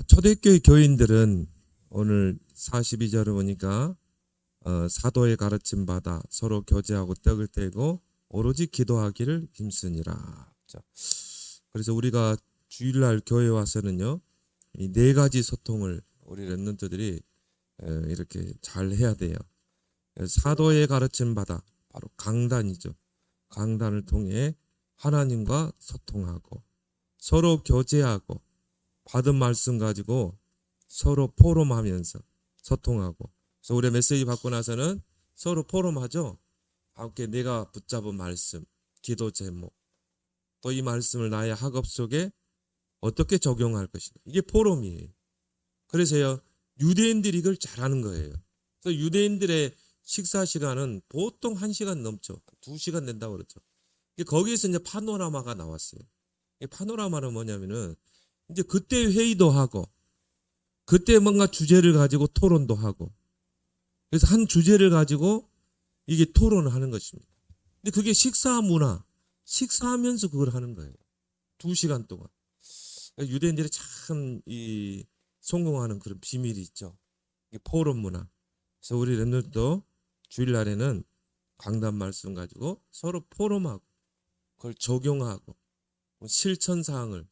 초대교회 교인들은 오늘 42절을 보니까 사도의 가르침 받아 서로 교제하고 떡을 떼고 오로지 기도하기를 힘쓰니라. 그래서 우리가 주일날 교회 와서는요, 이 네 가지 소통을 우리 렘넌트들이 이렇게 잘 해야 돼요. 사도의 가르침 받아, 바로 강단이죠. 강단을 통해 하나님과 소통하고 서로 교제하고 받은 말씀 가지고 서로 포럼하면서 소통하고. 그래서 우리 메시지 받고 나서는 서로 포럼하죠. 함께 내가 붙잡은 말씀, 기도 제목, 또 이 말씀을 나의 학업 속에 어떻게 적용할 것인가. 이게 포럼이에요. 그래서요, 유대인들이 이걸 잘하는 거예요. 그래서 유대인들의 식사 시간은 보통 1시간 넘죠. 2시간 된다고 그러죠. 거기에서 이제 파노라마가 나왔어요. 이 파노라마는 뭐냐면은 이제 그때 회의도 하고 그때 뭔가 주제를 가지고 토론도 하고, 그래서 한 주제를 가지고 이게 토론을 하는 것입니다. 근데 그게 식사 문화, 식사하면서 그걸 하는 거예요. 2시간 동안. 유대인들이 참 성공하는 그런 비밀이 있죠. 포럼 문화. 그래서 우리 렘넌트도 주일날에는 강단 말씀 가지고 서로 포럼하고 그걸 적용하고 실천 사항을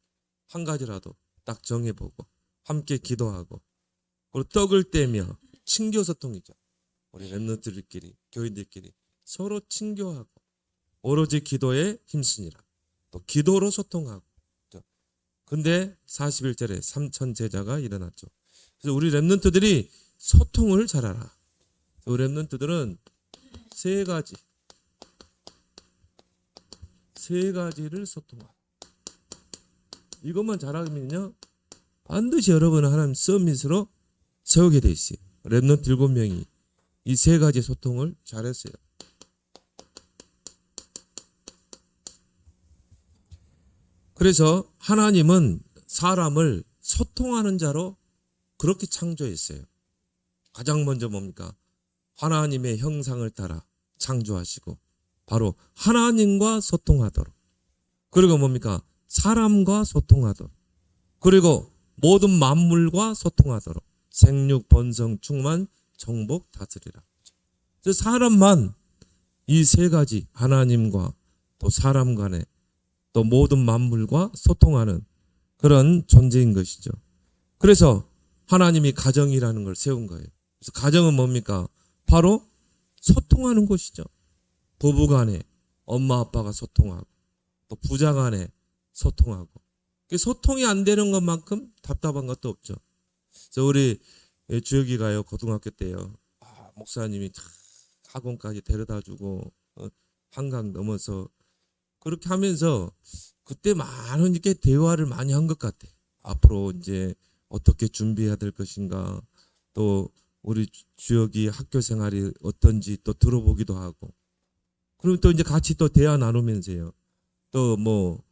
한 가지라도 딱 정해보고 함께 기도하고, 그리고 떡을 떼며 친교 소통이죠. 우리 렘넌트들끼리, 교인들끼리 서로 친교하고 오로지 기도에 힘쓰니라. 또 기도로 소통하고. 근데 41절에 3천 제자가 일어났죠. 그래서 우리 렘넌트들이 소통을 잘하라. 우리 렘넌트들은 세 가지를 소통하라. 이것만 잘하면요, 반드시 여러분은 하나님 서밋으로 세우게 돼 있어요. 렘넌트 7명이 이 세 가지 소통을 잘했어요. 그래서 하나님은 사람을 소통하는 자로 그렇게 창조했어요. 가장 먼저 뭡니까? 하나님의 형상을 따라 창조하시고 바로 하나님과 소통하도록, 그리고 뭡니까? 사람과 소통하도록, 그리고 모든 만물과 소통하도록 생육, 번성, 충만, 정복, 다스리라. 그래서 사람만 이 세 가지, 하나님과 또 사람 간에 또 모든 만물과 소통하는 그런 존재인 것이죠. 그래서 하나님이 가정이라는 걸 세운 거예요. 그래서 가정은 뭡니까? 바로 소통하는 곳이죠. 부부 간에 엄마 아빠가 소통하고 또 부자 간에 소통하고. 소통이 안 되는 것만큼 답답한 것도 없죠. 그래서 우리 주혁이가요, 고등학교 때요, 목사님이 학원까지 데려다주고 한강 넘어서 그렇게 하면서 그때 많은 이렇게 대화를 많이 한 것 같아. 앞으로 이제 어떻게 준비해야 될 것인가, 또 우리 주혁이 학교 생활이 어떤지 또 들어보기도 하고, 그리고 또 이제 같이 또 대화 나누면서요, 또 뭐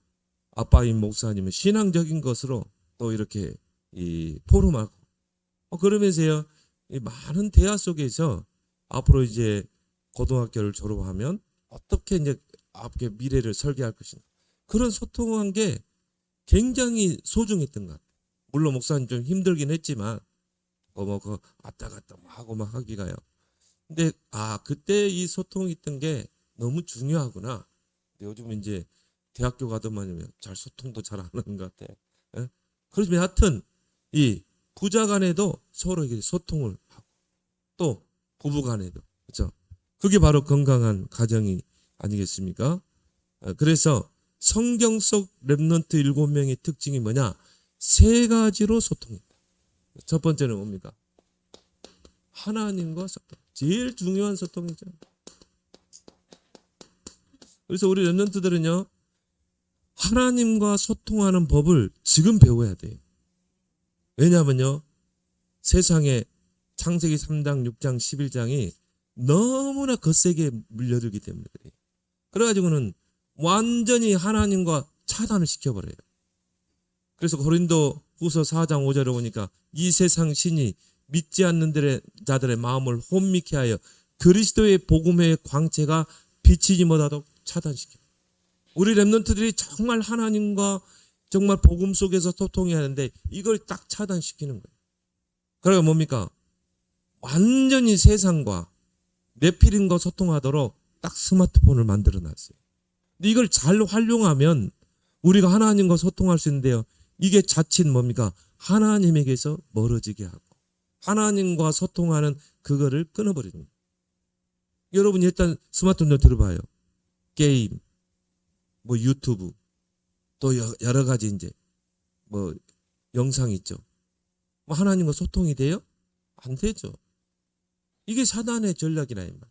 아빠인 목사님은 신앙적인 것으로 또 이렇게 포럼하고, 그러면서요, 이 많은 대화 속에서 앞으로 이제 고등학교를 졸업하면 어떻게 이제 앞에 미래를 설계할 것인가, 그런 소통한 게 굉장히 소중했던 것 같아요. 물론 목사님 좀 힘들긴 했지만 그 왔다 갔다 하고 막 하기가요. 근데 그때 이 소통이 있던 게 너무 중요하구나. 요즘 이제 대학교 가더만요, 잘 소통도 잘 안 하는 것 같아. 예? 그래서 하여튼 이 부자 간에도 서로 이렇게 소통을 하고 또 부부 간에도, 그렇죠? 그게 바로 건강한 가정이 아니겠습니까? 그래서 성경 속 렘넌트 7명의 특징이 뭐냐? 세 가지로 소통한다. 첫 번째는 뭡니까? 하나님과 소통. 제일 중요한 소통이죠. 그래서 우리 렘넌트들은요, 하나님과 소통하는 법을 지금 배워야 돼요. 왜냐하면요, 세상에 창세기 3장, 6장, 11장이 너무나 거세게 물려들기 때문에 그래요. 그래가지고는 완전히 하나님과 차단을 시켜버려요. 그래서 고린도 후서 4장 5절에 보니까 이 세상 신이 믿지 않는 자들의 마음을 혼미케 하여 그리스도의 복음의 광채가 비치지 못하도록 차단시켜요. 우리 렘넌트들이 정말 하나님과 정말 복음 속에서 소통해야 하는데 이걸 딱 차단시키는 거예요. 그러니까 뭡니까? 완전히 세상과 내피림과 소통하도록 딱 스마트폰을 만들어 놨어요. 근데 이걸 잘 활용하면 우리가 하나님과 소통할 수 있는데요. 이게 자칫 뭡니까? 하나님에게서 멀어지게 하고 하나님과 소통하는 그거를 끊어버리는 거예요. 여러분이 일단 스마트폰을 들어봐요. 게임, 뭐 유튜브, 또 여러 가지 이제 뭐 영상 있죠. 뭐 하나님과 소통이 돼요? 안 되죠. 이게 사단의 전략이라 이 말.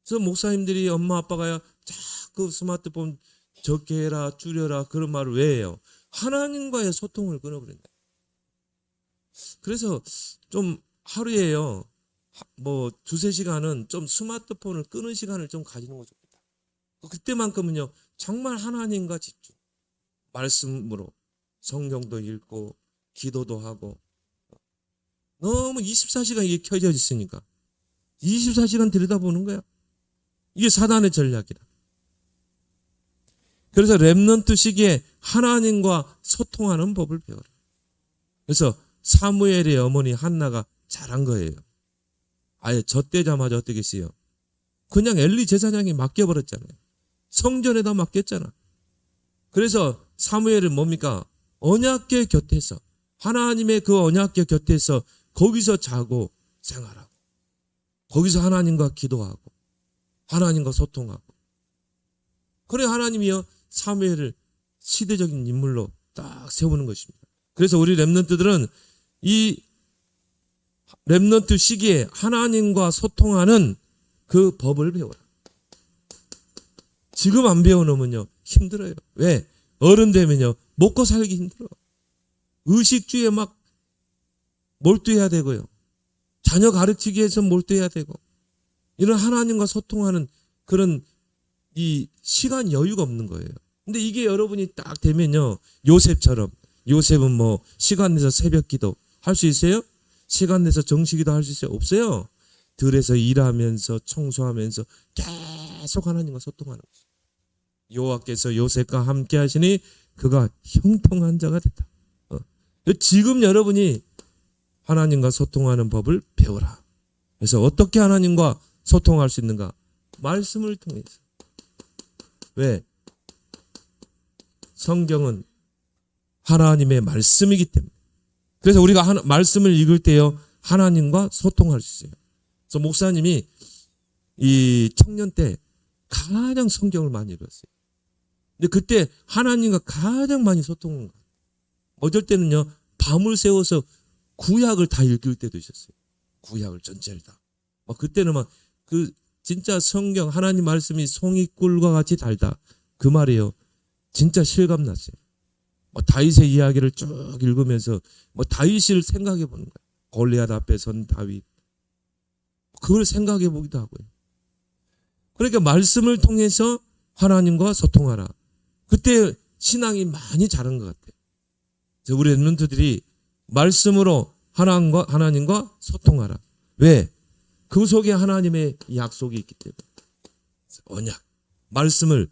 그래서 목사님들이 엄마 아빠가 자꾸 스마트폰 적게 해라 줄여라 그런 말을 왜 해요? 하나님과의 소통을 끊어버린다. 그래서 좀 하루에요. 뭐 두세 시간은 좀 스마트폰을 끄는 시간을 좀 가지는 거 좋겠다. 그때만큼은요. 정말 하나님과 집중. 말씀으로 성경도 읽고 기도도 하고 너무 24시간 이게 켜져 있으니까 24시간 들여다보는 거야. 이게 사단의 전략이라. 그래서 렘넌트 시기에 하나님과 소통하는 법을 배워라. 그래서 사무엘의 어머니 한나가 잘한 거예요. 아예 젖대자마자 어떻게 했어요? 그냥 엘리 제사장이 맡겨버렸잖아요. 성전에다 맡겼잖아. 그래서 사무엘은 뭡니까? 언약궤 곁에서 하나님의 그 언약궤 곁에서 거기서 자고 생활하고 거기서 하나님과 기도하고 하나님과 소통하고 그래 하나님이요 사무엘을 시대적인 인물로 딱 세우는 것입니다. 그래서 우리 렘넌트들은 이 렘넌트 시기에 하나님과 소통하는 그 법을 배워라. 지금 안 배워놓으면요 힘들어요. 왜? 어른 되면요 먹고 살기 힘들어. 의식주의에 막 몰두해야 되고요. 자녀 가르치기 위해서 몰두해야 되고 이런 하나님과 소통하는 그런 이 시간 여유가 없는 거예요. 근데 이게 여러분이 딱 되면요 요셉처럼 요셉은 뭐 시간 내서 새벽 기도 할 수 있어요? 시간 내서 정식기도 할 수 있어요? 없어요. 들에서 일하면서 청소하면서 계속 하나님과 소통하는 거죠. 여호와께서 요셉과 함께 하시니 그가 형통한 자가 됐다. 지금 여러분이 하나님과 소통하는 법을 배워라. 그래서 어떻게 하나님과 소통할 수 있는가? 말씀을 통해서. 왜? 성경은 하나님의 말씀이기 때문에. 그래서 우리가 말씀을 읽을 때요 하나님과 소통할 수 있어요. 그래서 목사님이 이 청년 때 가장 성경을 많이 읽었어요. 근데 그때 하나님과 가장 많이 소통한 거예요. 어쩔 때는요 밤을 새워서 구약을 다 읽을 때도 있었어요. 구약을 전체를 다. 그때는 막 그 진짜 성경 하나님 말씀이 송이꿀과 같이 달다. 그 말이에요. 진짜 실감났어요. 다윗의 이야기를 쭉 읽으면서 다윗을 생각해 보는 거예요. 골리앗 앞에 선 다윗. 그걸 생각해 보기도 하고요. 그러니까 말씀을 통해서 하나님과 소통하라. 그때 신앙이 많이 자란 것 같아요. 그래서 우리 렘넌트들이 말씀으로 하나님과 소통하라. 왜? 그 속에 하나님의 약속이 있기 때문에. 언약. 말씀을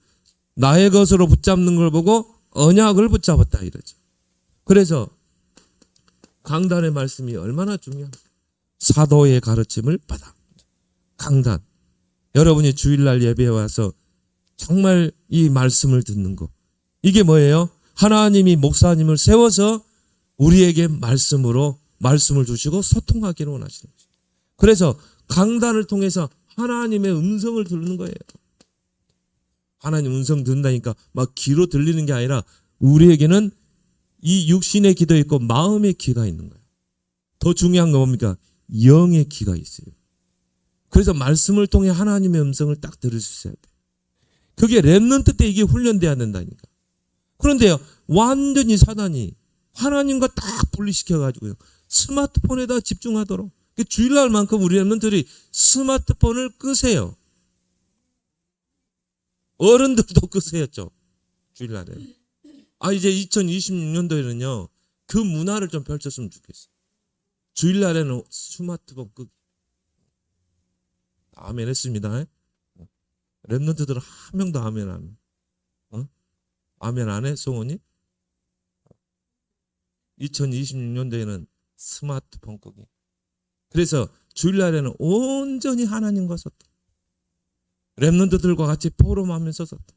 나의 것으로 붙잡는 걸 보고 언약을 붙잡았다 이러죠. 그래서 강단의 말씀이 얼마나 중요합니까? 사도의 가르침을 받아. 강단. 여러분이 주일날 예배에 와서 정말 이 말씀을 듣는 거. 이게 뭐예요? 하나님이 목사님을 세워서 우리에게 말씀을 주시고 소통하기를 원하시는 거죠. 그래서 강단을 통해서 하나님의 음성을 듣는 거예요. 하나님 음성 듣는다니까 막 귀로 들리는 게 아니라 우리에게는 이 육신의 귀도 있고 마음의 귀가 있는 거예요. 더 중요한 건 뭡니까? 영의 귀가 있어요. 그래서 말씀을 통해 하나님의 음성을 딱 들을 수 있어야 돼요. 그게 렘넌트 때 이게 훈련돼야 된다니까. 그런데요 완전히 사단이 하나님과 딱 분리시켜가지고요 스마트폰에다 집중하도록. 주일날만큼 우리 렘넌트들이 스마트폰을 끄세요. 어른들도 끄세요. 주일날에. 이제 2026년도에는요 그 문화를 좀 펼쳤으면 좋겠어요. 주일날에는 스마트폰 끄기. 아멘 했습니다. 렘넌트들은 한 명도 아멘 안 해. 아멘 안 해? 송원이? 2026년도에는 스마트폰 끄기. 그래서 주일날에는 온전히 하나님과 소통. 렘넌트들과 같이 포럼하면서 소통.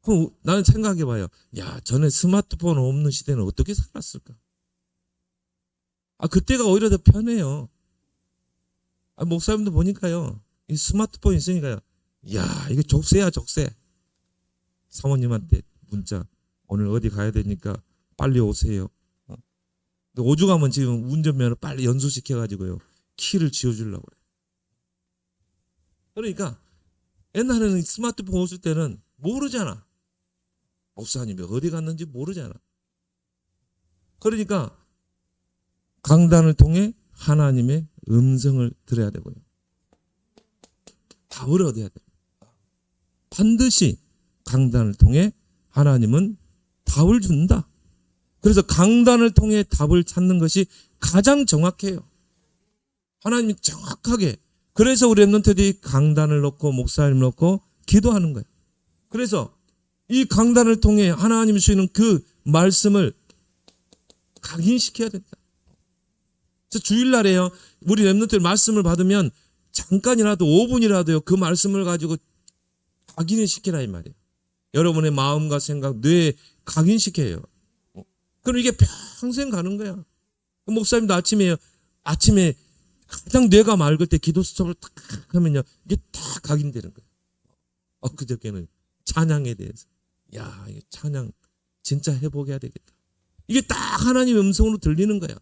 그럼 나는 생각해봐요. 야, 전에 스마트폰 없는 시대는 어떻게 살았을까? 그때가 오히려 더 편해요. 목사님도 보니까요. 이 스마트폰 있으니까요. 야, 이게 족쇄야, 족쇄. 사모님한테 문자. 오늘 어디 가야 되니까 빨리 오세요. 오죽하면 지금 운전면허 빨리 연수시켜가지고요. 키를 지워주려고 그래요. 그러니까 옛날에는 스마트폰 없을 때는 모르잖아. 목사님이 어디 갔는지 모르잖아. 그러니까 강단을 통해 하나님의 음성을 들어야 되고요. 답을 얻어야 돼요. 반드시 강단을 통해 하나님은 답을 준다. 그래서 강단을 통해 답을 찾는 것이 가장 정확해요. 하나님이 정확하게. 그래서 우리 렘넌트들이 강단을 놓고 목사님 놓고 기도하는 거예요. 그래서 이 강단을 통해 하나님이 주시는 그 말씀을 각인시켜야 된다. 주일날에요. 우리 렘넌트들 말씀을 받으면 잠깐이라도 5분이라도요. 그 말씀을 가지고 각인을 시키라 이 말이에요. 여러분의 마음과 생각, 뇌에 각인시켜요. 그럼 이게 평생 가는 거야. 목사님도 아침에 가장 뇌가 맑을 때 기도 수첩을 딱 하면요. 이게 딱 각인되는 거예요. 그저께는 찬양에 대해서. 야, 이거 찬양 진짜 해보게 해야 되겠다. 이게 딱 하나님의 음성으로 들리는 거야.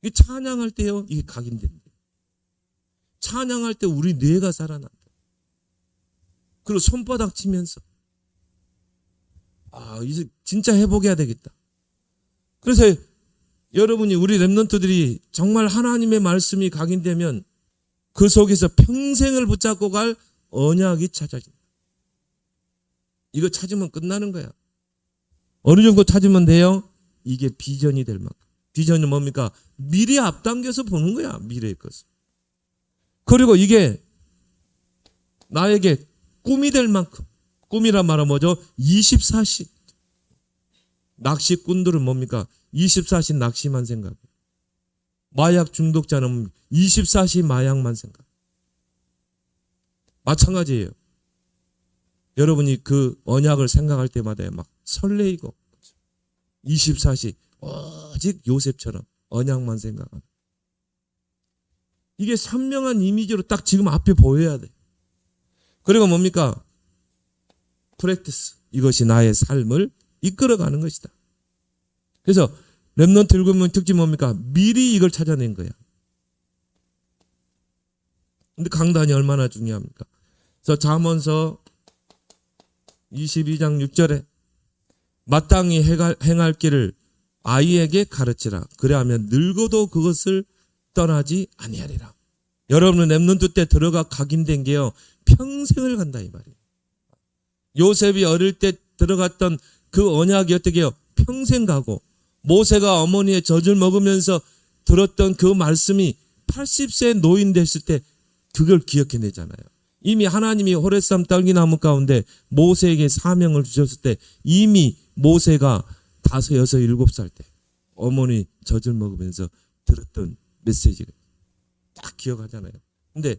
이게 찬양할 때요. 이게 각인된다. 찬양할 때 우리 뇌가 살아난다. 그리고 손바닥 치면서 이제 진짜 해보게 해야 되겠다. 그래서 여러분이 우리 렘넌트들이 정말 하나님의 말씀이 각인되면 그 속에서 평생을 붙잡고 갈 언약이 찾아진다. 이거 찾으면 끝나는 거야. 어느 정도 찾으면 돼요? 이게 비전이 될 만큼. 비전은 뭡니까? 미래 앞당겨서 보는 거야. 미래의 것을. 그리고 이게 나에게 꿈이 될 만큼. 꿈이란 말은 뭐죠? 24시. 낚시꾼들은 뭡니까? 24시 낚시만 생각해요. 마약 중독자는 24시 마약만 생각. 마찬가지예요. 여러분이 그 언약을 생각할 때마다 막 설레이고 24시 오직 요셉처럼 언약만 생각하는. 이게 선명한 이미지로 딱 지금 앞에 보여야 돼. 그리고 뭡니까? 프랙티스. 이것이 나의 삶을 이끌어가는 것이다. 그래서 렘넌트 읽으면 특징이 뭡니까? 미리 이걸 찾아낸 거야. 근데 강단이 얼마나 중요합니까? 그래서 잠언서 22장 6절에 마땅히 행할 길을 아이에게 가르치라. 그래야하면 늙어도 그것을 떠나지 아니하리라. 여러분은 렘넌트 때 들어가 각인된 게요. 평생을 간다 이 말이에요. 요셉이 어릴 때 들어갔던 그 언약이 어떻게 해요? 평생 가고 모세가 어머니의 젖을 먹으면서 들었던 그 말씀이 80세 노인 됐을 때 그걸 기억해내잖아요. 이미 하나님이 호레삼 딸기나무 가운데 모세에게 사명을 주셨을 때 이미 모세가 5, 6, 7살 때 어머니 젖을 먹으면서 들었던 메시지가 딱 기억하잖아요. 근데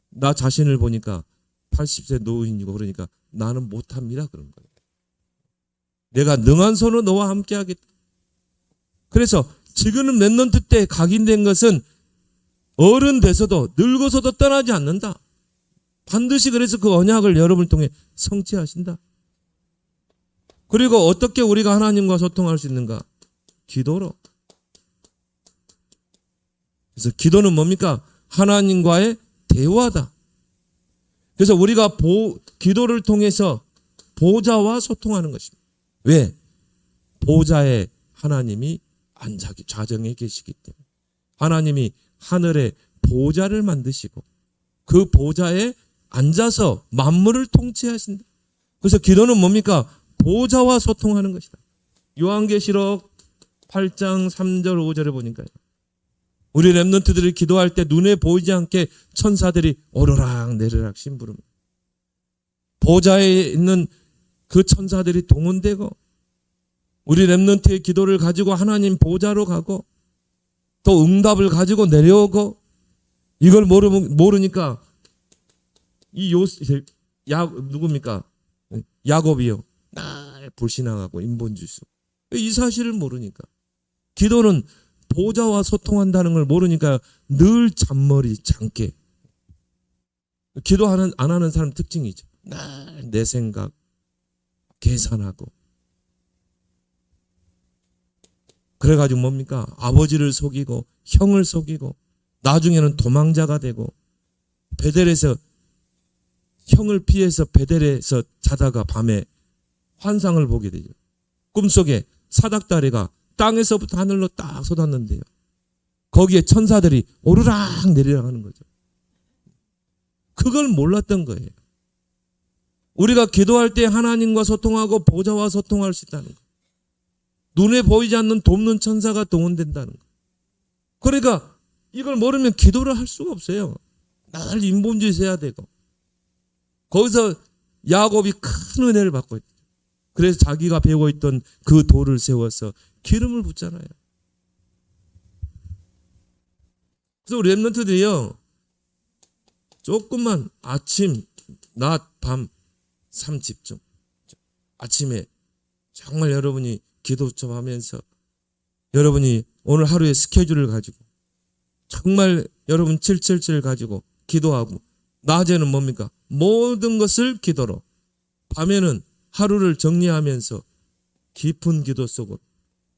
나 자신을 보니까 80세 노인이고 그러니까 나는 못합니다 그런 거예요. 내가 능한 손으로 너와 함께 하겠다. 그래서 지금은 렘넌트 때 각인된 것은 어른 돼서도 늙어서도 떠나지 않는다. 반드시 그래서 그 언약을 여러분을 통해 성취하신다. 그리고 어떻게 우리가 하나님과 소통할 수 있는가? 기도로. 그래서 기도는 뭡니까? 하나님과의 대화다. 그래서 우리가 기도를 통해서 보좌와 소통하는 것입니다. 왜? 보좌에 하나님이 좌정에 계시기 때문에. 하나님이 하늘에 보좌를 만드시고 그 보좌에 앉아서 만물을 통치하신다. 그래서 기도는 뭡니까? 보좌와 소통하는 것이다. 요한계시록 8장 3절 5절에 보니까요. 우리 렘넌트들이 기도할 때 눈에 보이지 않게 천사들이 오르락 내리락 심부릅니다. 보좌에 있는 그 천사들이 동원되고 우리 렘넌트의 기도를 가지고 하나님 보좌로 가고 또 응답을 가지고 내려오고 이걸 모르니까 이 누굽니까? 야곱이요. 날 불신앙하고 인본주의수. 이 사실을 모르니까. 기도는 보좌와 소통한다는 걸 모르니까 늘 잔머리 장깨. 기도 안 하는 사람 특징이죠. 날 내 생각 계산하고. 그래가지고 뭡니까? 아버지를 속이고 형을 속이고 나중에는 도망자가 되고 베델에서 형을 피해서 베델에서 자다가 밤에 환상을 보게 되죠. 꿈속에 사닥다리가 땅에서부터 하늘로 딱 쏟았는데요. 거기에 천사들이 오르락 내리락 하는 거죠. 그걸 몰랐던 거예요. 우리가 기도할 때 하나님과 소통하고 보좌와 소통할 수 있다는 거. 눈에 보이지 않는 돕는 천사가 동원된다는 거. 그러니까 이걸 모르면 기도를 할 수가 없어요. 늘 인본주의 해야 되고. 거기서 야곱이 큰 은혜를 받고 있죠. 그래서 자기가 배우고 있던 그 돌을 세워서 기름을 붓잖아요. 그래서 우리 렘넌트들이요. 조금만 아침, 낮, 밤, 삶 집중. 아침에 정말 여러분이 기도 좀 하면서 여러분이 오늘 하루의 스케줄을 가지고 정말 여러분 777 가지고 기도하고 낮에는 뭡니까? 모든 것을 기도로 밤에는 하루를 정리하면서 깊은 기도 속으로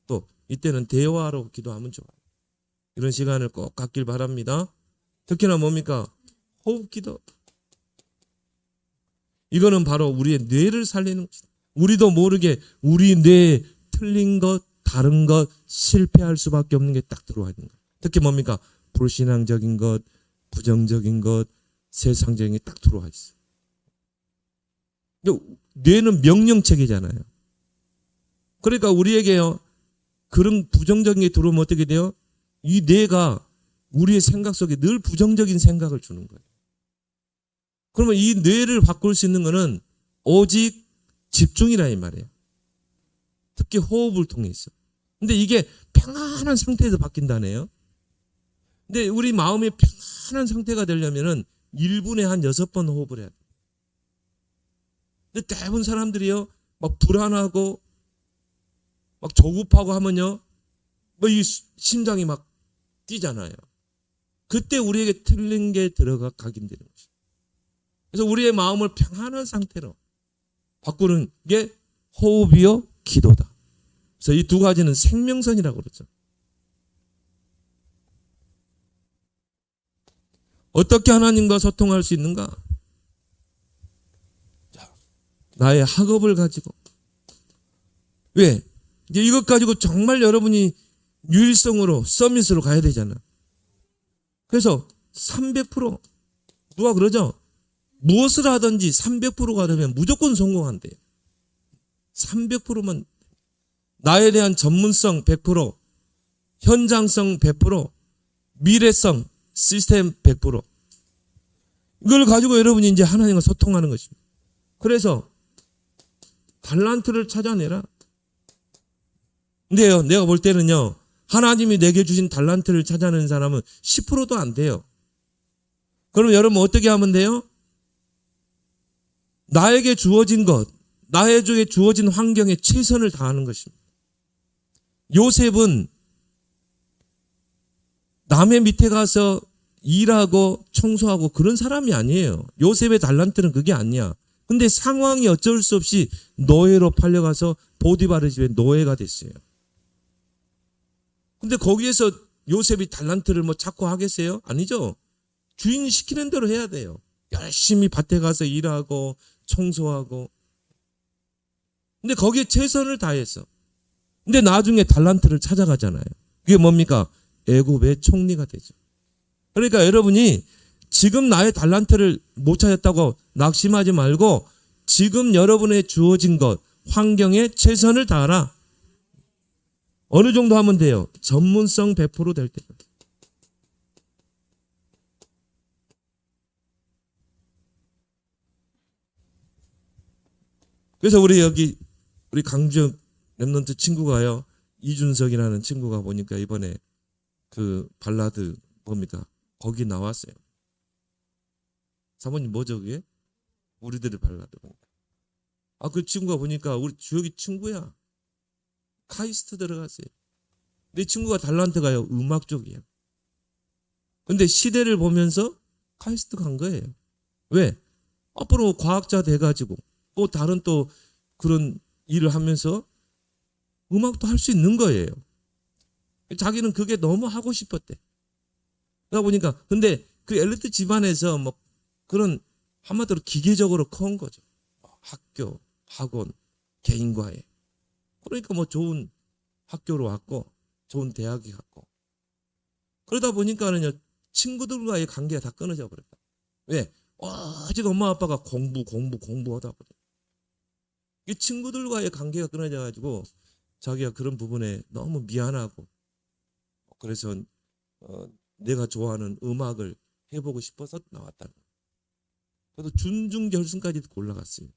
또 이때는 대화로 기도하면 좋아요. 이런 시간을 꼭 갖길 바랍니다. 특히나 뭡니까? 호흡 기도. 이거는 바로 우리의 뇌를 살리는 것이다. 우리도 모르게 우리 뇌에 틀린 것, 다른 것, 실패할 수밖에 없는 게 딱 들어와 있는 거예요. 특히 뭡니까? 불신앙적인 것, 부정적인 것, 세상적인 게 딱 들어와 있어요. 뇌는 명령체계잖아요. 그러니까 우리에게요, 그런 부정적인 게 들어오면 어떻게 돼요? 이 뇌가 우리의 생각 속에 늘 부정적인 생각을 주는 거예요. 그러면 이 뇌를 바꿀 수 있는 거는 오직 집중이라 이 말이에요. 특히 호흡을 통해서. 근데 이게 평안한 상태에서 바뀐다네요. 근데 우리 마음이 평안한 상태가 되려면은 1분에 한 6번 호흡을 해야 돼요. 근데 대부분 사람들이요, 막 불안하고, 막 조급하고 하면요, 뭐 이 심장이 막 뛰잖아요. 그때 우리에게 틀린 게 가긴 되는 거죠. 그래서 우리의 마음을 평안한 상태로 바꾸는 게 호흡이요, 기도다. 그래서 이 두 가지는 생명선이라고 그러죠. 어떻게 하나님과 소통할 수 있는가? 나의 학업을 가지고. 왜? 이제 이것 가지고 정말 여러분이 유일성으로 서밋으로 가야 되잖아. 그래서 300% 누가 그러죠? 무엇을 하든지 300%가 되면 무조건 성공한대요. 300%만 나에 대한 전문성 100%, 현장성 100%, 미래성, 시스템 100%. 이걸 가지고 여러분이 이제 하나님과 소통하는 것입니다. 그래서 달란트를 찾아내라. 근데요, 내가 볼 때는요, 하나님이 내게 주신 달란트를 찾아내는 사람은 10%도 안 돼요. 그럼 여러분 어떻게 하면 돼요? 나에게 주어진 것, 나에게 주어진 환경에 최선을 다하는 것입니다. 요셉은 남의 밑에 가서 일하고 청소하고 그런 사람이 아니에요. 요셉의 달란트는 그게 아니야. 근데 상황이 어쩔 수 없이 노예로 팔려가서 보디바르 집에 노예가 됐어요. 근데 거기에서 요셉이 달란트를 뭐 찾고 하겠어요? 아니죠. 주인이 시키는 대로 해야 돼요. 열심히 밭에 가서 일하고 청소하고. 근데 거기에 최선을 다했어. 근데 나중에 달란트를 찾아가잖아요. 그게 뭡니까? 애굽의 총리가 되죠. 그러니까 여러분이 지금 나의 달란트를 못 찾았다고 낙심하지 말고 지금 여러분의 주어진 것, 환경에 최선을 다하라. 어느 정도 하면 돼요? 전문성 100% 될 때까지. 그래서 우리 강주 랩런트 친구가요, 이준석이라는 친구가 보니까 이번에 그 발라드 뭡니까? 거기 나왔어요. 사모님 뭐죠 그게? 우리들의 발라드. 그 친구가 보니까 우리 주혁이 친구야. 카이스트 들어갔어요. 내 친구가 달란트가요, 음악 쪽이에요. 근데 시대를 보면서 카이스트 간 거예요. 왜? 앞으로 과학자 돼가지고 또 다른 또 그런 일을 하면서 음악도 할 수 있는 거예요. 자기는 그게 너무 하고 싶었대. 그러다 보니까 근데 그 엘리트 집안에서 뭐 그런 한마디로 기계적으로 커온 거죠. 학교, 학원, 개인과외. 그러니까 뭐 좋은 학교로 왔고 좋은 대학에 갔고 그러다 보니까는요 친구들과의 관계가 다 끊어져 버렸다. 왜? 아직 엄마 아빠가 공부하다 보니 이 친구들과의 관계가 끊어져 가지고 자기가 그런 부분에 너무 미안하고 그래서 내가 좋아하는 음악을 해보고 싶어서 나왔다는 거예요. 그래도 준중 결승까지 올라갔어요.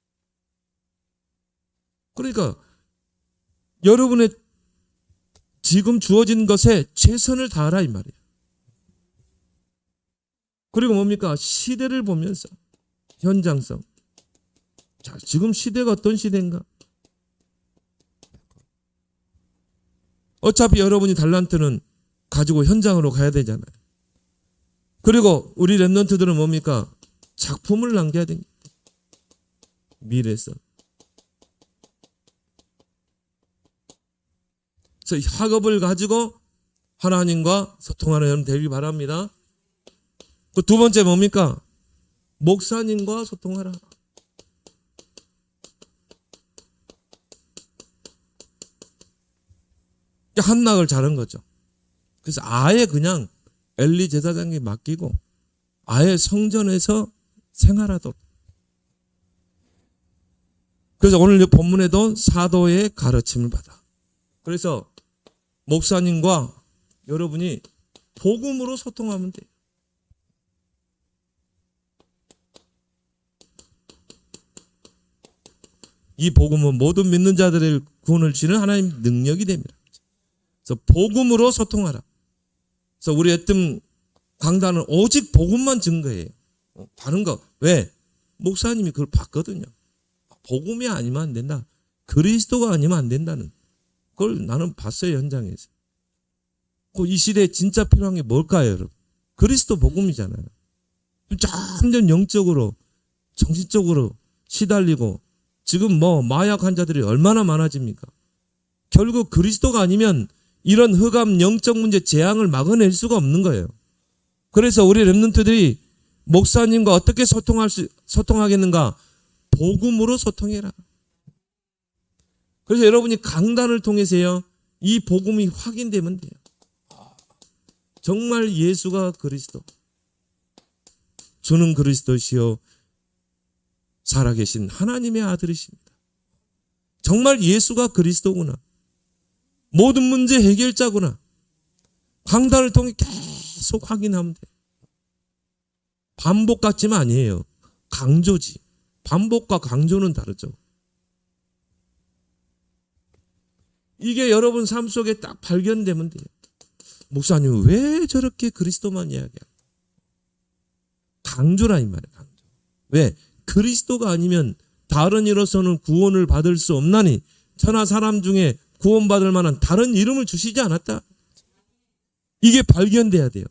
그러니까 여러분의 지금 주어진 것에 최선을 다하라 이 말이에요. 그리고 뭡니까? 시대를 보면서 현장성. 자, 지금 시대가 어떤 시대인가? 어차피 여러분이 달란트는 가지고 현장으로 가야 되잖아요. 그리고 우리 랩런트들은 뭡니까? 작품을 남겨야 됩니다. 미래에서. 그래서 학업을 가지고 하나님과 소통하는 여러분 되길 바랍니다. 그 두 번째 뭡니까? 목사님과 소통하라. 한낙을 자른 거죠. 그래서 아예 그냥 엘리 제사장에게 맡기고 아예 성전에서 생활하도록. 그래서 오늘 이 본문에도 사도의 가르침을 받아. 그래서 목사님과 여러분이 복음으로 소통하면 돼요. 이 복음은 모든 믿는 자들의 구원을 주는 하나님 능력이 됩니다. 그래서 복음으로 소통하라. 그래서 우리 애뜸 강단은 오직 복음만 증거해요. 다른 거. 왜? 목사님이 그걸 봤거든요. 복음이 아니면 안 된다. 그리스도가 아니면 안 된다는 그걸 나는 봤어요, 현장에서. 이 시대에 진짜 필요한 게 뭘까요, 여러분? 그리스도 복음이잖아요. 점점 영적으로, 정신적으로 시달리고 지금 뭐 마약 환자들이 얼마나 많아집니까? 결국 그리스도가 아니면 이런 흑암 영적 문제 재앙을 막아낼 수가 없는 거예요. 그래서 우리 랩런트들이 목사님과 어떻게 소통하겠는가? 복음으로 소통해라. 그래서 여러분이 강단을 통해서요, 이 복음이 확인되면 돼요. 정말 예수가 그리스도, 주는 그리스도시요 살아계신 하나님의 아들이십니다. 정말 예수가 그리스도구나. 모든 문제 해결자구나. 강단을 통해 계속 확인하면 돼요. 반복 같지만 아니에요. 강조지. 반복과 강조는 다르죠. 이게 여러분 삶 속에 딱 발견되면 돼요. 목사님 왜 저렇게 그리스도만 이야기할까? 강조라 이 말이에요. 강조. 왜? 그리스도가 아니면 다른 이로서는 구원을 받을 수 없나니 천하 사람 중에 구원받을 만한 다른 이름을 주시지 않았다. 이게 발견돼야 돼요.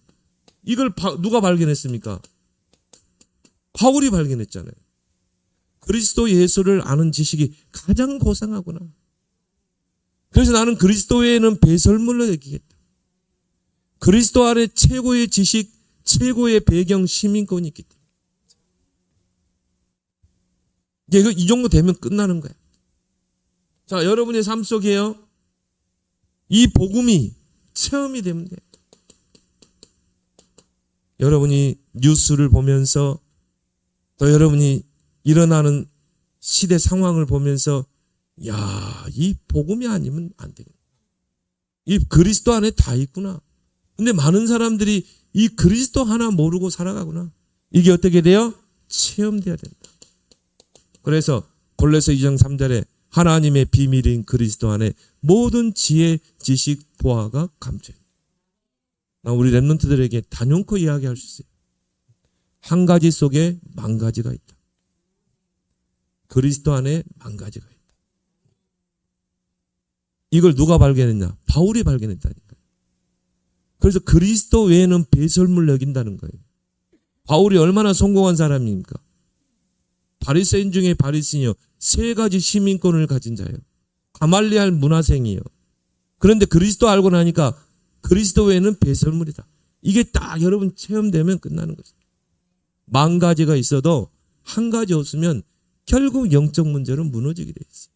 이걸 누가 발견했습니까? 바울이 발견했잖아요. 그리스도 예수를 아는 지식이 가장 고상하구나. 그래서 나는 그리스도 외에는 배설물로 여기겠다. 그리스도 안에 최고의 지식, 최고의 배경, 시민권이 있기 때문에. 이제 이 정도 되면 끝나는 거야. 자, 여러분의 삶 속에요, 이 복음이 체험이 되면 돼요. 여러분이 뉴스를 보면서 또 여러분이 일어나는 시대 상황을 보면서 야, 이 복음이 아니면 안 되겠다. 이 그리스도 안에 다 있구나. 근데 많은 사람들이 이 그리스도 하나 모르고 살아가구나. 이게 어떻게 돼요? 체험돼야 된다. 그래서 골로새 2장 3절에 하나님의 비밀인 그리스도 안에 모든 지혜, 지식, 보화가 감춰 있다. 우리 렘넌트들에게 단연코 이야기할 수 있어요. 한 가지 속에 만 가지가 있다. 그리스도 안에 만 가지가 있다. 이걸 누가 발견했냐? 바울이 발견했다니까요. 그래서 그리스도 외에는 배설물 여긴다는 거예요. 바울이 얼마나 성공한 사람입니까? 바리새인 중에 바리새인이요. 3가지 시민권을 가진 자예요. 가말리알 문화생이에요. 그런데 그리스도 알고 나니까 그리스도 외에는 배설물이다. 이게 딱 여러분 체험되면 끝나는 거죠. 10,000가지가 있어도 한 가지 없으면 결국 영적 문제로 무너지게 돼 있어요.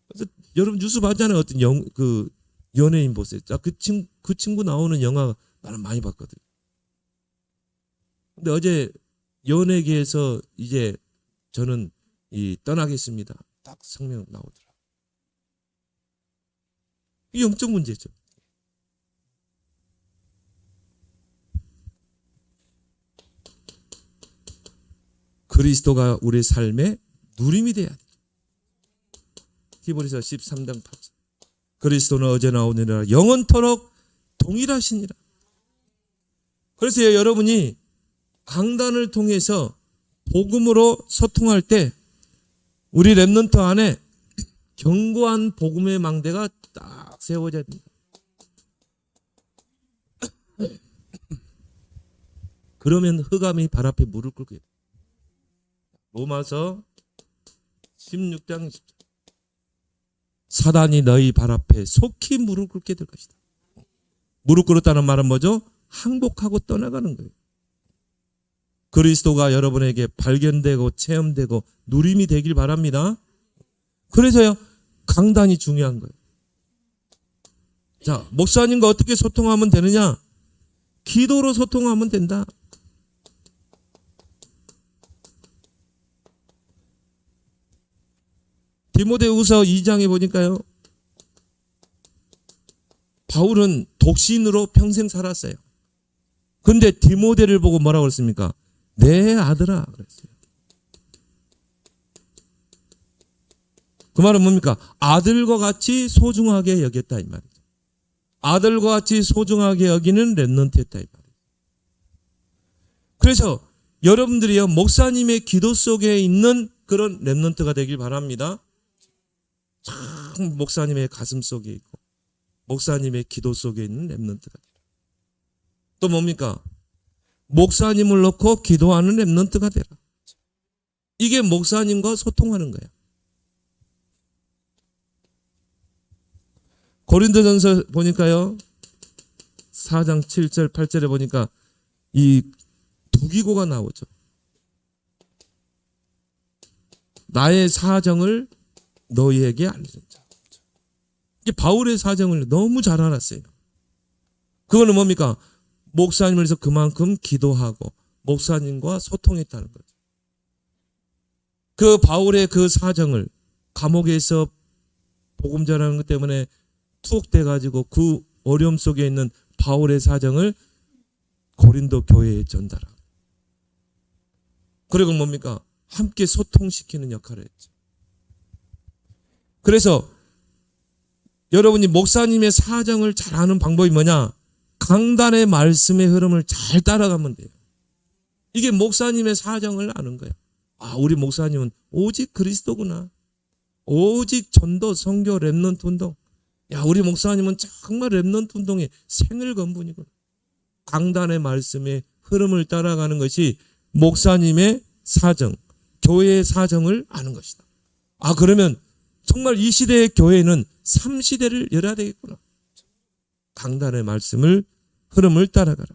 그래서 여러분 뉴스 봤잖아요. 어떤 연예인 보세요. 그 친구 나오는 영화 나는 많이 봤거든. 근데 어제 연예계에서 이제 저는 떠나겠습니다. 딱 성명 나오더라. 이 영적 문제죠. 그리스도가 우리의 삶의 누림이 돼야 돼. 히브리서 13장 8절. 그리스도는 어제나 오늘이나 영원토록 동일하시니라. 그래서 여러분이 강단을 통해서 복음으로 소통할 때 우리 렘넌트 안에 견고한 복음의 망대가 딱 세워져야 됩니다. 그러면 흑암이 발 앞에 무릎 꿇게 돼요. 로마서 16장 10절. 사단이 너희 발 앞에 속히 무릎 꿇게 될 것이다. 무릎 꿇었다는 말은 뭐죠? 항복하고 떠나가는 거예요. 그리스도가 여러분에게 발견되고 체험되고 누림이 되길 바랍니다. 그래서요, 강단이 중요한 거예요. 자, 목사님과 어떻게 소통하면 되느냐? 기도로 소통하면 된다. 디모데후서 2장에 보니까요, 바울은 독신으로 평생 살았어요. 근데 디모데를 보고 뭐라고 그랬습니까? 내 아들아 그랬어요. 그 말은 뭡니까? 아들과 같이 소중하게 여겼다 이 말이죠. 아들과 같이 소중하게 여기는 렘넌트였다 이 말이죠. 그래서 여러분들이요, 목사님의 기도 속에 있는 그런 렘넌트가 되길 바랍니다. 참 목사님의 가슴 속에 있고 목사님의 기도 속에 있는 렘넌트가 되라. 또 뭡니까? 목사님을 놓고 기도하는 렘넌트가 되라. 이게 목사님과 소통하는 거야. 고린도전서 보니까요, 4장 7절 8절에 보니까 이 두기고가 나오죠. 나의 사정을 너희에게 알리는 자. 이게 바울의 사정을 너무 잘 알았어요. 그거는 뭡니까? 목사님을 위해서 그만큼 기도하고 목사님과 소통했다는 거죠. 그 바울의 그 사정을 감옥에서 복음 전하는 것 때문에 툭 돼가지고 그 어려움 속에 있는 바울의 사정을 고린도 교회에 전달하고, 그리고 뭡니까? 함께 소통시키는 역할을 했죠. 그래서 여러분이 목사님의 사정을 잘 아는 방법이 뭐냐? 강단의 말씀의 흐름을 잘 따라가면 돼요. 이게 목사님의 사정을 아는 거야. 아, 우리 목사님은 오직 그리스도구나. 오직 전도, 선교, 렘넌트 운동. 야, 우리 목사님은 정말 렘넌트 운동의 생을 건 분이구나. 강단의 말씀의 흐름을 따라가는 것이 목사님의 사정, 교회의 사정을 아는 것이다. 아, 그러면 정말 이 시대의 교회는 3시대를 열어야 되겠구나. 강단의 말씀을 흐름을 따라가라.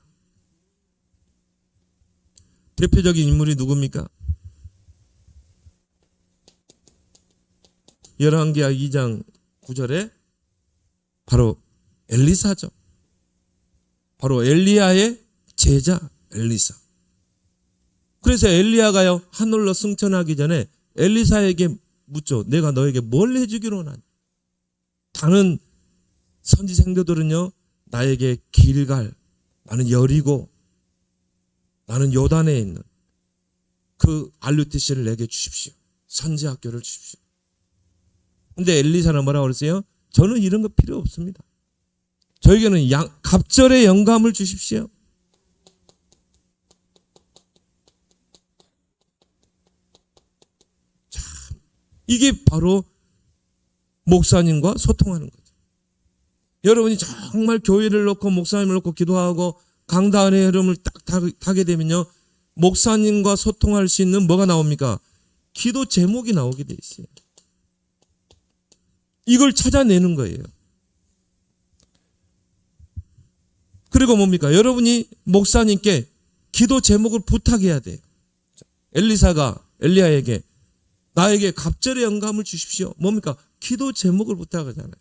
대표적인 인물이 누굽니까? 열왕기하 2장 9절에 바로 엘리사죠. 바로 엘리야의 제자 엘리사. 그래서 엘리야가요, 하늘로 승천하기 전에 엘리사에게 묻죠. 내가 너에게 뭘 해주기로 하나? 다른 선지 생도들은요, 나에게 길갈, 나는 여리고, 나는 요단에 있는 그 RUTC를 내게 주십시오. 선지학교를 주십시오. 근데 엘리사는 뭐라고 그랬어요? 저는 이런 거 필요 없습니다. 저에게는 갑절의 영감을 주십시오. 참, 이게 바로 목사님과 소통하는 거죠. 여러분이 정말 교회를 놓고 목사님을 놓고 기도하고 강단의 흐름을 딱 타게 되면요, 목사님과 소통할 수 있는 뭐가 나옵니까? 기도 제목이 나오게 돼 있어요. 이걸 찾아내는 거예요. 그리고 뭡니까? 여러분이 목사님께 기도 제목을 부탁해야 돼요. 엘리사가 엘리야에게 나에게 갑절의 영감을 주십시오. 뭡니까? 기도 제목을 부탁하잖아요.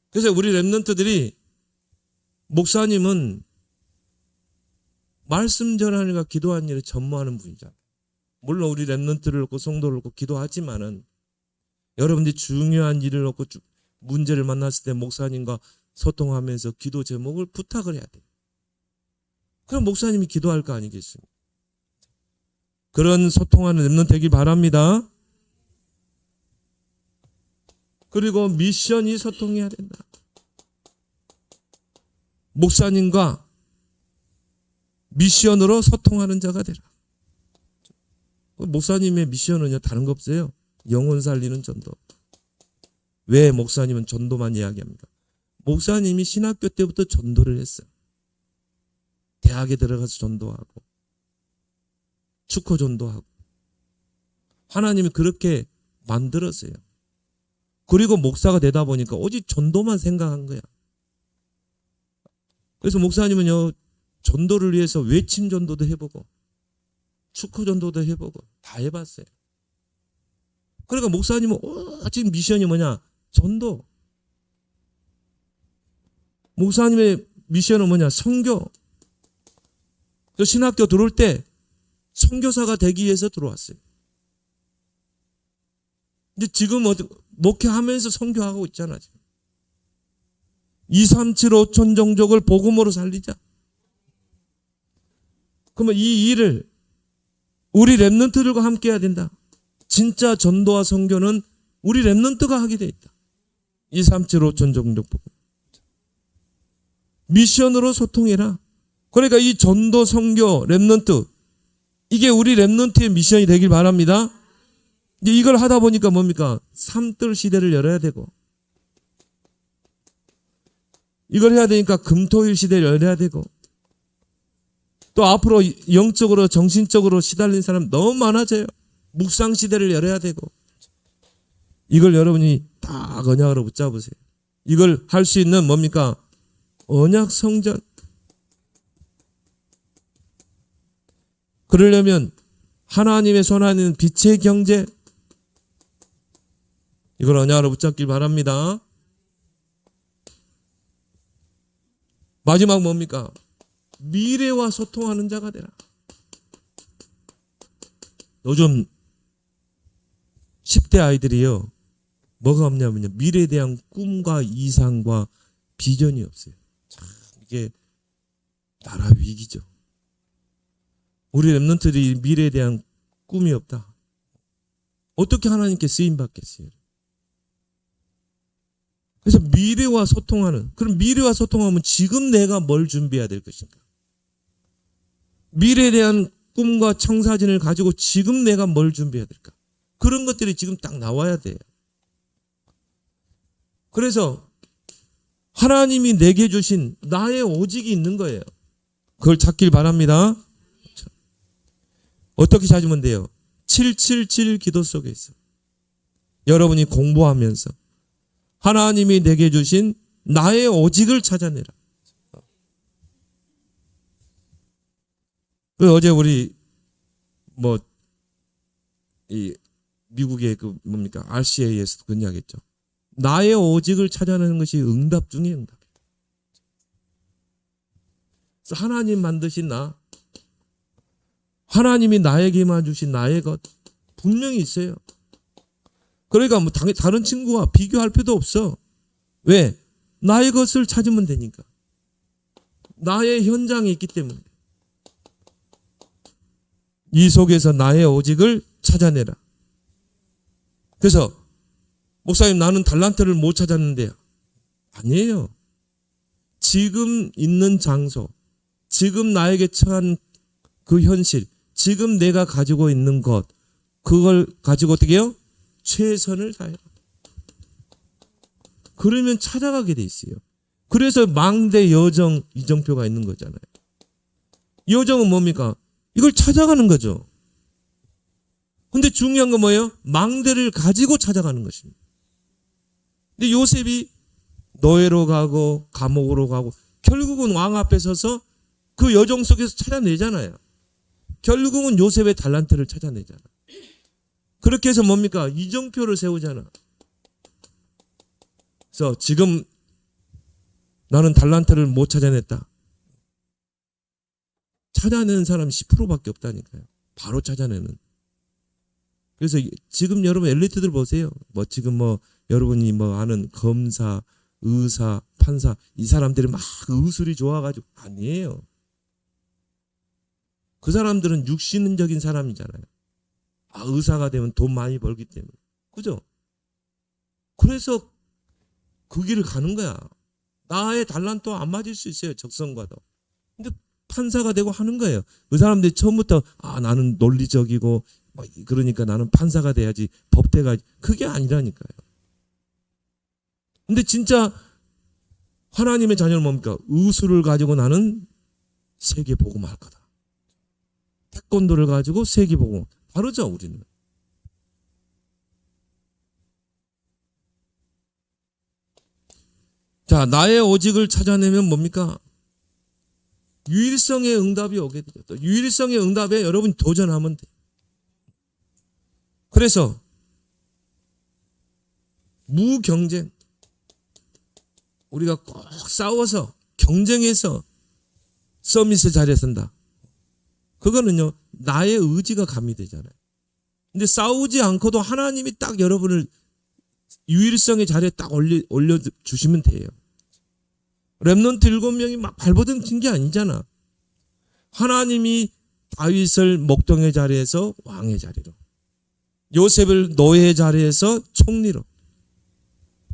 그래서 우리 렘넌트들이 목사님은 말씀 전하니까 기도하는 일을 전무하는 분이잖아요. 물론 우리 렘넌트를 놓고 성도를 놓고 기도하지만은 여러분들이 중요한 일을 놓고 문제를 만났을 때 목사님과 소통하면서 기도 제목을 부탁을 해야 돼요. 그럼 목사님이 기도할 거 아니겠습니까? 그런 소통하는 렘넌트 되길 바랍니다. 그리고 미션이 소통해야 된다. 목사님과 미션으로 소통하는 자가 되라. 목사님의 미션은요, 다른 거 없어요. 영혼 살리는 전도. 왜 목사님은 전도만 이야기합니까? 목사님이 신학교 때부터 전도를 했어요. 대학에 들어가서 전도하고 축구 전도하고 하나님이 그렇게 만들었어요. 그리고 목사가 되다 보니까 오직 전도만 생각한 거야. 그래서 목사님은요, 전도를 위해서 외침 전도도 해보고 축구 전도도 해보고 다 해봤어요. 그러니까 목사님은 오직 미션이 뭐냐? 전도. 목사님의 미션은 뭐냐? 선교. 신학교 들어올 때 선교사가 되기 위해서 들어왔어요. 근데 지금 목회하면서 선교하고 있잖아. 지금. 2,3,7,5천 종족을 복음으로 살리자. 그러면 이 일을 우리 렘넌트들과 함께 해야 된다. 진짜 전도와 선교는 우리 렘넌트가 하게 돼 있다. 2,3,7,5천 종족 복음. 미션으로 소통해라. 그러니까 이 전도, 선교, 렘넌트, 이게 우리 렘넌트의 미션이 되길 바랍니다. 이제 이걸 하다 보니까 뭡니까? 삼뜰 시대를 열어야 되고, 이걸 해야 되니까 금토일 시대를 열어야 되고, 또 앞으로 영적으로 정신적으로 시달린 사람 너무 많아져요. 묵상 시대를 열어야 되고, 이걸 여러분이 딱 언약으로 붙잡으세요. 이걸 할 수 있는 뭡니까? 언약 성전. 그러려면 하나님의 손 안에 있는 빛의 경제, 이걸 언약으로 붙잡길 바랍니다. 마지막 뭡니까? 미래와 소통하는 자가 되라. 요즘 10대 아이들이요, 뭐가 없냐면요, 미래에 대한 꿈과 이상과 비전이 없어요. 참, 이게 나라 위기죠. 우리 렘넌트들이 미래에 대한 꿈이 없다. 어떻게 하나님께 쓰임 받겠어요? 그래서 미래와 소통하는, 그럼 미래와 소통하면 지금 내가 뭘 준비해야 될 것인가? 미래에 대한 꿈과 청사진을 가지고 지금 내가 뭘 준비해야 될까? 그런 것들이 지금 딱 나와야 돼요. 그래서 하나님이 내게 주신 나의 오직이 있는 거예요. 그걸 찾길 바랍니다. 어떻게 찾으면 돼요? 777 기도 속에 있어. 여러분이 공부하면서 하나님이 내게 주신 나의 오직을 찾아내라. 어제 우리 이 미국의 뭡니까? RCA에서도 그런 이야기했죠. 나의 오직을 찾아내는 것이 응답 중에 응답. 그래서 하나님 만드신 나, 하나님이 나에게만 주신 나의 것 분명히 있어요. 그러니까 다른 친구와 비교할 필요도 없어. 왜? 나의 것을 찾으면 되니까. 나의 현장이 있기 때문에. 이 속에서 나의 오직을 찾아내라. 그래서 목사님 나는 달란트를 못 찾았는데요. 아니에요. 지금 있는 장소, 지금 나에게 처한 그 현실, 지금 내가 가지고 있는 것, 그걸 가지고 어떻게 해요? 최선을 다해라. 그러면 찾아가게 돼 있어요. 그래서 망대 여정 이정표가 있는 거잖아요. 여정은 뭡니까? 이걸 찾아가는 거죠. 근데 중요한 건 뭐예요? 망대를 가지고 찾아가는 것입니다. 근데 요셉이 노예로 가고 감옥으로 가고 결국은 왕 앞에 서서 그 여정 속에서 찾아내잖아요. 결국은 요셉의 달란트를 찾아내잖아. 그렇게 해서 뭡니까? 이정표를 세우잖아. 그래서 지금 나는 달란트를 못 찾아냈다. 찾아내는 사람이 10%밖에 없다니까요. 바로 찾아내는. 그래서 지금 여러분 엘리트들 보세요. 지금 여러분이 아는 검사, 의사, 판사 이 사람들이 막 의술이 좋아가지고 아니에요. 그 사람들은 육신적인 사람이잖아요. 의사가 되면 돈 많이 벌기 때문에. 그죠? 그래서 그 길을 가는 거야. 나의 달란트 안 맞을 수 있어요. 적성과도. 근데 판사가 되고 하는 거예요. 그 사람들이 처음부터 나는 논리적이고 그러니까 나는 판사가 돼야지 법대가 그게 아니라니까요. 근데 진짜 하나님의 자녀는 뭡니까? 의술을 가지고 나는 세계 복음할 거다. 태권도를 가지고 세계 복음. 다르죠 우리는. 자, 나의 오직을 찾아내면 뭡니까? 유일성의 응답이 오게 되죠. 또 유일성의 응답에 여러분이 도전하면 돼요. 그래서 무경쟁, 우리가 꼭 싸워서 경쟁해서 서밋의 자리에 선다. 그거는요 나의 의지가 가미되잖아요. 근데 싸우지 않고도 하나님이 딱 여러분을 유일성의 자리에 딱 올려주시면 돼요. 렘넌트 7명이 막 발버둥 친 게 아니잖아. 하나님이 다윗을 목동의 자리에서 왕의 자리로, 요셉을 노예의 자리에서 총리로,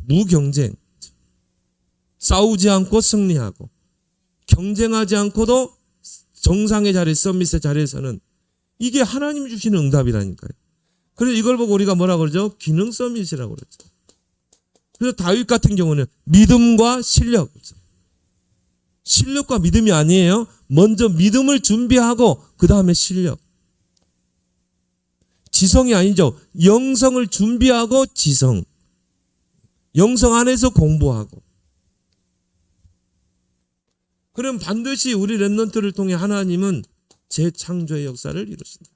무경쟁, 싸우지 않고 승리하고 경쟁하지 않고도 정상의 자리, 서밋의 자리에서는 이게 하나님이 주시는 응답이라니까요. 그래서 이걸 보고 우리가 뭐라고 그러죠? 기능 서밋이라고 그러죠. 그래서 다윗 같은 경우는 믿음과 실력, 실력과 믿음이 아니에요. 먼저 믿음을 준비하고 그 다음에 실력. 지성이 아니죠. 영성을 준비하고 지성. 영성 안에서 공부하고. 그럼 반드시 우리 렘넌트를 통해 하나님은 재창조의 역사를 이루신다.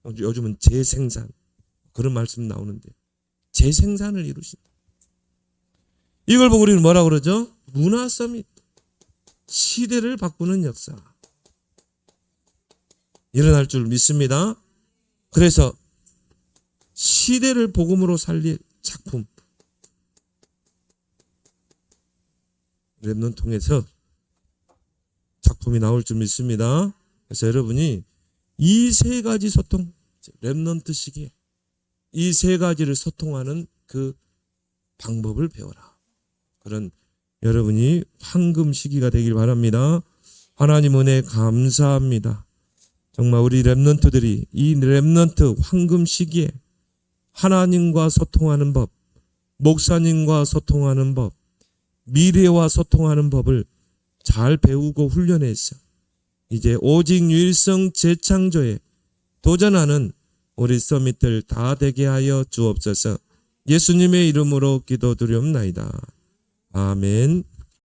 요즘은 재생산 그런 말씀 나오는데 재생산을 이루신다. 이걸 보고 우리는 뭐라고 그러죠? 문화 서밋, 시대를 바꾸는 역사 일어날 줄 믿습니다. 그래서 시대를 복음으로 살릴 작품 렘넌트 통해서 작품이 나올 줄 믿습니다. 그래서 여러분이 이 세 가지 소통, 렘넌트 시기에 이 세 가지를 소통하는 그 방법을 배워라. 그런 여러분이 황금 시기가 되길 바랍니다. 하나님 은혜 감사합니다. 정말 우리 렘넌트들이 이 렘넌트 황금 시기에 하나님과 소통하는 법, 목사님과 소통하는 법, 미래와 소통하는 법을 잘 배우고 훈련해서 이제 오직 유일성 재창조에 도전하는 우리 서밋들 다 되게 하여 주옵소서. 예수님의 이름으로 기도드리옵나이다. 아멘.